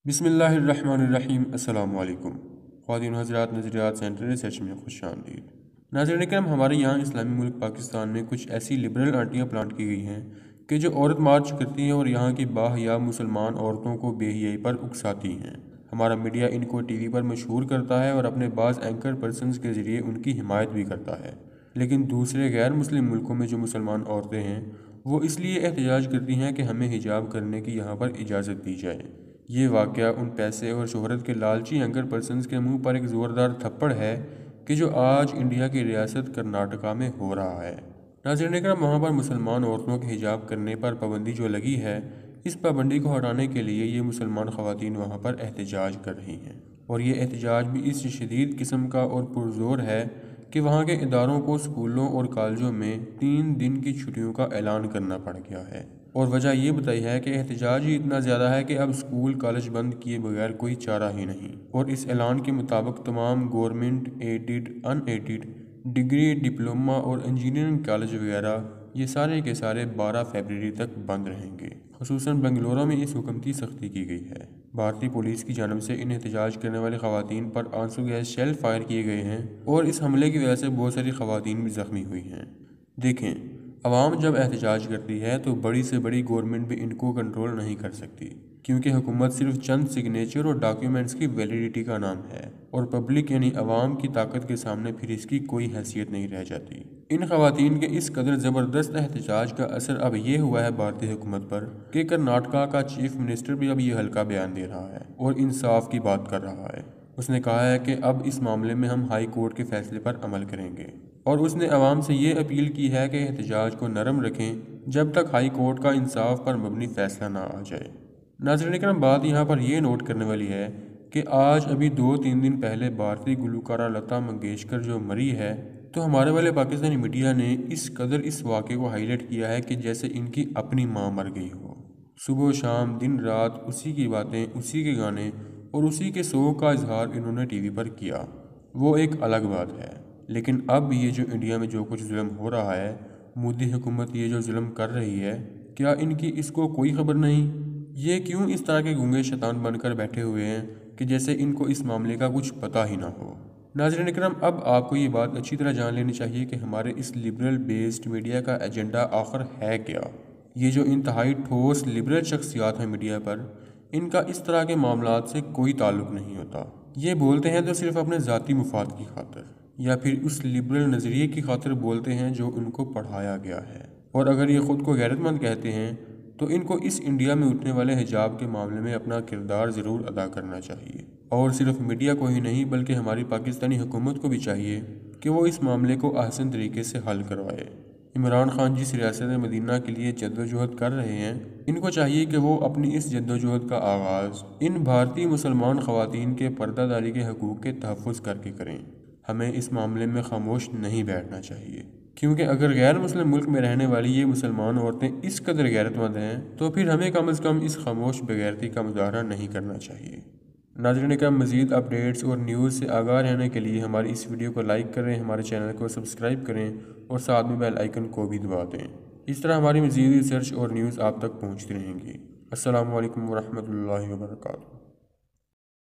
بسم اللہ الرحمن الرحیم۔ السلام علیکم خواتین و حضرات، نظریات سینٹر ریسرچ میں خوش آمدید۔ ناظرین کرام، ہمارے یہاں اسلامی ملک پاکستان میں کچھ ایسی لبرل آنٹیاں پلانٹ کی گئی ہیں کہ جو عورت مارچ کرتی ہیں اور یہاں کی باحیا مسلمان عورتوں کو بے حیائی پر اکساتی ہیں۔ ہمارا میڈیا ان کو ٹی وی پر مشہور کرتا ہے اور اپنے بعض اینکر پرسنز کے ذریعے ان کی حمایت بھی کرتا ہے، لیکن دوسرے غیر مسلم ملکوں میں جو مسلمان عورتیں ہیں وہ اس لیے احتجاج کرتی ہیں کہ ہمیں حجاب کرنے کی یہاں پر اجازت دی جائے۔ یہ واقعہ ان پیسے اور شہرت کے لالچی اینکر پرسنز کے منہ پر ایک زوردار تھپڑ ہے کہ جو آج انڈیا کی ریاست کرناٹکا میں ہو رہا ہے۔ ناظرین اکرام، وہاں پر مسلمان عورتوں کے حجاب کرنے پر پابندی جو لگی ہے، اس پابندی کو ہٹانے کے لیے یہ مسلمان خواتین وہاں پر احتجاج کر رہی ہیں، اور یہ احتجاج بھی اس شدید قسم کا اور پرزور ہے کہ وہاں کے اداروں کو اسکولوں اور کالجوں میں 3 دن کی چھٹیوں کا اعلان کرنا پڑ گیا ہے، اور وجہ یہ بتائی ہے کہ احتجاج ہی اتنا زیادہ ہے کہ اب اسکول کالج بند کیے بغیر کوئی چارہ ہی نہیں، اور اس اعلان کے مطابق تمام گورنمنٹ ایڈڈ، ان ایڈڈ ڈگری، ڈپلومہ اور انجینئرنگ کالج وغیرہ یہ سارے کے سارے 12 فروری تک بند رہیں گے۔ خصوصاً بنگلورو میں اس حکم کی سختی کی گئی ہے۔ بھارتی پولیس کی جانب سے ان احتجاج کرنے والی خواتین پر آنسو گیس شیل فائر کیے گئے ہیں، اور اس حملے کی وجہ سے بہت ساری خواتین بھی زخمی ہوئی ہیں۔ دیکھیں، عوام جب احتجاج کرتی ہے تو بڑی سے بڑی گورنمنٹ بھی ان کو کنٹرول نہیں کر سکتی، کیونکہ حکومت صرف چند سگنیچر اور ڈاکیومنٹس کی ویلیڈیٹی کا نام ہے، اور پبلک یعنی عوام کی طاقت کے سامنے پھر اس کی کوئی حیثیت نہیں رہ جاتی۔ ان خواتین کے اس قدر زبردست احتجاج کا اثر اب یہ ہوا ہے بھارتی حکومت پر کہ کرناٹکا کا چیف منسٹر بھی اب یہ ہلکا بیان دے رہا ہے اور انصاف کی بات کر رہا ہے۔ اس نے کہا ہے کہ اب اس معاملے میں ہم ہائی کورٹ کے فیصلے پر عمل کریں گے، اور اس نے عوام سے یہ اپیل کی ہے کہ احتجاج کو نرم رکھیں جب تک ہائی کورٹ کا انصاف پر مبنی فیصلہ نہ آ جائے۔ ناظرین اکرام، بات یہاں پر یہ نوٹ کرنے والی ہے کہ آج ابھی 2-3 دن پہلے بھارتی گلوکارہ لتا منگیشکر جو مری ہے، تو ہمارے والے پاکستانی میڈیا نے اس قدر اس واقعے کو ہائی لائٹ کیا ہے کہ جیسے ان کی اپنی ماں مر گئی ہو۔ صبح و شام دن رات اسی کی باتیں، اسی کے گانے اور اسی کے سوگ کا اظہار انہوں نے ٹی وی پر کیا، وہ ایک الگ بات ہے۔ لیکن اب یہ جو انڈیا میں جو کچھ ظلم ہو رہا ہے، مودی حکومت یہ جو ظلم کر رہی ہے، کیا ان کی اس کو کوئی خبر نہیں؟ یہ کیوں اس طرح کے گونگے شیطان بن کر بیٹھے ہوئے ہیں کہ جیسے ان کو اس معاملے کا کچھ پتہ ہی نہ ہو؟ ناظرین اکرام، اب آپ کو یہ بات اچھی طرح جان لینی چاہیے کہ ہمارے اس لبرل بیسڈ میڈیا کا ایجنڈا آخر ہے کیا۔ یہ جو انتہائی ٹھوس لبرل شخصیات ہیں میڈیا پر، ان کا اس طرح کے معاملات سے کوئی تعلق نہیں ہوتا۔ یہ بولتے ہیں تو صرف اپنے ذاتی مفاد کی خاطر، یا پھر اس لبرل نظریے کی خاطر بولتے ہیں جو ان کو پڑھایا گیا ہے، اور اگر یہ خود کو غیرت مند کہتے ہیں تو ان کو اس انڈیا میں اٹھنے والے حجاب کے معاملے میں اپنا کردار ضرور ادا کرنا چاہیے، اور صرف میڈیا کو ہی نہیں بلکہ ہماری پاکستانی حکومت کو بھی چاہیے کہ وہ اس معاملے کو احسن طریقے سے حل کروائے۔ عمران خان جس ریاست مدینہ کے لیے جدوجہد کر رہے ہیں، ان کو چاہیے کہ وہ اپنی اس جدوجہد کا آغاز ان بھارتی مسلمان خواتین کے پردہ داری کے حقوق کے تحفظ کر کے کریں۔ ہمیں اس معاملے میں خاموش نہیں بیٹھنا چاہیے، کیونکہ اگر غیر مسلم ملک میں رہنے والی یہ مسلمان عورتیں اس قدر غیرت مند ہیں تو پھر ہمیں کم از کم اس خاموش بغیرتی کا مظاہرہ نہیں کرنا چاہیے۔ ناظرین کا مزید اپڈیٹس اور نیوز سے آگاہ رہنے کے لیے ہماری اس ویڈیو کو لائک کریں، ہمارے چینل کو سبسکرائب کریں اور ساتھ میں بیل آئیکن کو بھی دبا دیں۔ اس طرح ہماری مزید ریسرچ اور نیوز آپ تک پہنچتی رہیں گی۔ السلام علیکم ورحمۃ اللہ وبرکاتہ۔